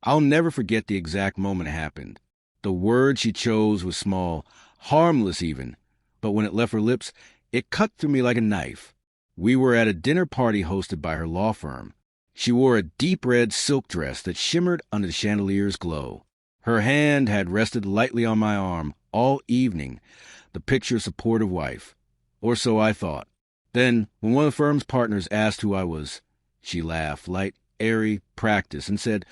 I'll never forget the exact moment it happened. The word she chose was small, harmless even, but when it left her lips, it cut through me like a knife. We were at a dinner party hosted by her law firm. She wore a deep red silk dress that shimmered under the chandelier's glow. Her hand had rested lightly on my arm all evening, the picture supportive wife. Or so I thought. Then, when one of the firm's partners asked who I was, she laughed, light, airy, practice, and said,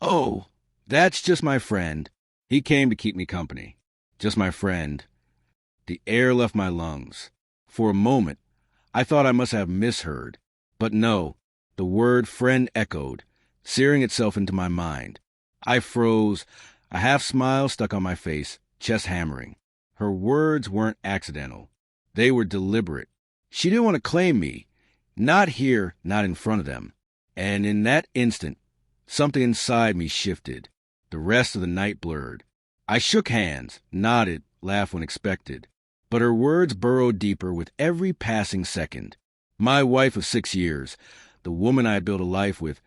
"Oh, that's just my friend. He came to keep me company. Just my friend." The air left my lungs. For a moment, I thought I must have misheard. But no, the word friend echoed, searing itself into my mind. I froze, a half smile stuck on my face, chest hammering. Her words weren't accidental. They were deliberate. She didn't want to claim me. Not here, not in front of them. And in that instant, something inside me shifted. The rest of the night blurred. I shook hands, nodded, laughed when expected. But her words burrowed deeper with every passing second. My wife of 6 years, the woman I had built a life with,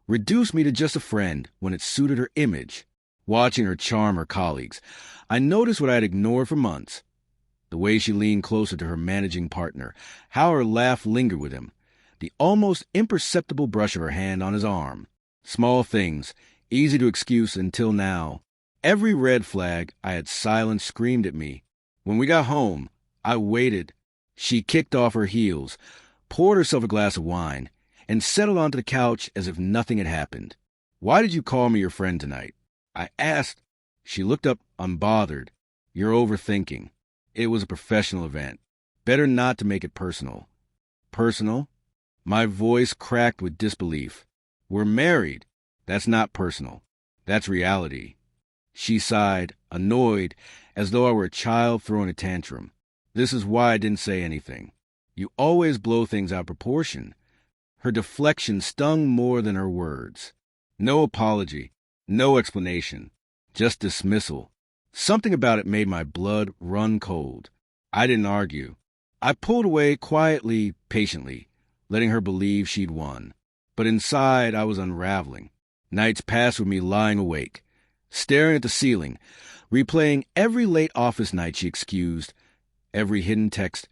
reduced me to just a friend when it suited her image. Watching her charm her colleagues, I noticed what I had ignored for months. The way she leaned closer to her managing partner, how her laugh lingered with him, the almost imperceptible brush of her hand on his arm. Small things, easy to excuse until now. Every red flag I had silenced screamed at me. When we got home, I waited. She kicked off her heels, poured herself a glass of wine, and settled onto the couch as if nothing had happened. "Why did you call me your friend tonight?" I asked. She looked up, unbothered. "You're overthinking. It was a professional event. Better not to make it personal." "Personal?" My voice cracked with disbelief. "We're married. That's not personal. That's reality." She sighed, annoyed, as though I were a child throwing a tantrum. This is why I didn't say anything. "You always blow things out of proportion." Her deflection stung more than her words. No apology, no explanation, just dismissal. Something about it made my blood run cold. I didn't argue. I pulled away quietly, patiently, letting her believe she'd won. But inside, I was unraveling. Nights passed with me lying awake, staring at the ceiling, replaying every late office night she excused, every hidden text,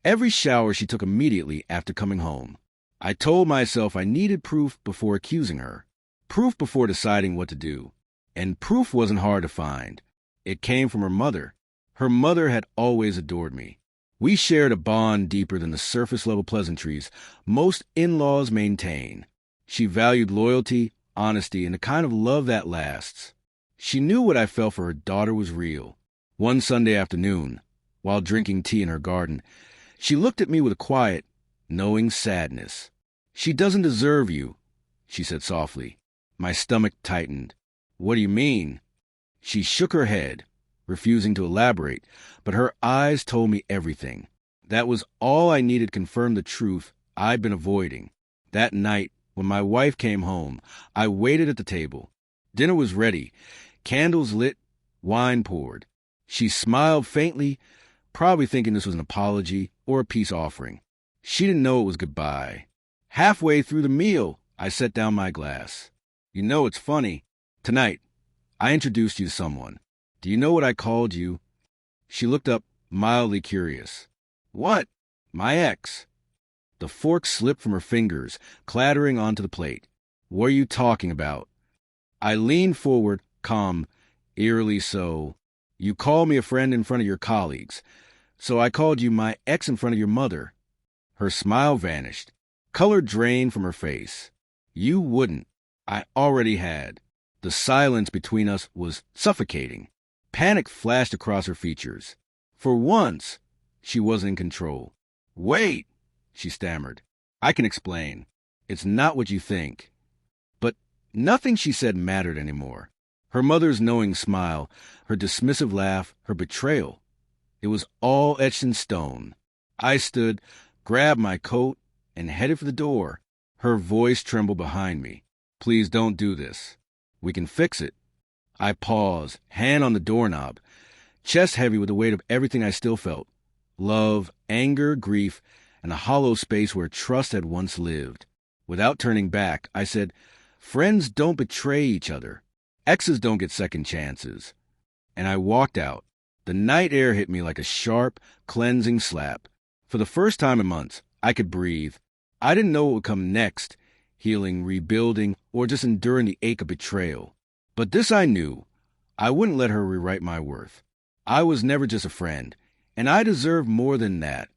every shower she took immediately after coming home. I told myself I needed proof before accusing her, proof before deciding what to do. And proof wasn't hard to find. It came from her mother. Her mother had always adored me. We shared a bond deeper than the surface-level pleasantries most in-laws maintain. She valued loyalty, honesty, and the kind of love that lasts. She knew what I felt for her daughter was real. One Sunday afternoon, while drinking tea in her garden, she looked at me with a quiet, knowing sadness. "She doesn't deserve you," she said softly. My stomach tightened. "What do you mean?" She shook her head, refusing to elaborate, but her eyes told me everything. That was all I needed to confirm the truth I'd been avoiding. That night, when my wife came home, I waited at the table. Dinner was ready, candles lit, wine poured. She smiled faintly, probably thinking this was an apology or a peace offering. She didn't know it was goodbye. Halfway through the meal, I set down my glass. "You know, it's funny. Tonight, I introduced you to someone. Do you know what I called you?" She looked up, mildly curious. "What?" "My ex." The fork slipped from her fingers, clattering onto the plate. "What are you talking about?" I leaned forward, calm, eerily so. "You called me a friend in front of your colleagues, so I called you my ex in front of your mother." Her smile vanished. Color drained from her face. "You wouldn't." I already had. The silence between us was suffocating. Panic flashed across her features. For once, she wasn't in control. "Wait," she stammered. "I can explain. It's not what you think." But nothing she said mattered anymore. Her mother's knowing smile, her dismissive laugh, her betrayal. It was all etched in stone. I stood, grabbed my coat, and headed for the door. Her voice trembled behind me. "Please don't do this. We can fix it." I paused, hand on the doorknob, chest heavy with the weight of everything I still felt. Love, anger, grief, and a hollow space where trust had once lived. Without turning back, I said, "Friends don't betray each other. Exes don't get second chances. And I walked out. The night air hit me like a sharp, cleansing slap. For the first time in months, I could breathe. I didn't know what would come next, healing, rebuilding, or just enduring the ache of betrayal. But this I knew. I wouldn't let her rewrite my worth. I was never just a friend, and I deserved more than that.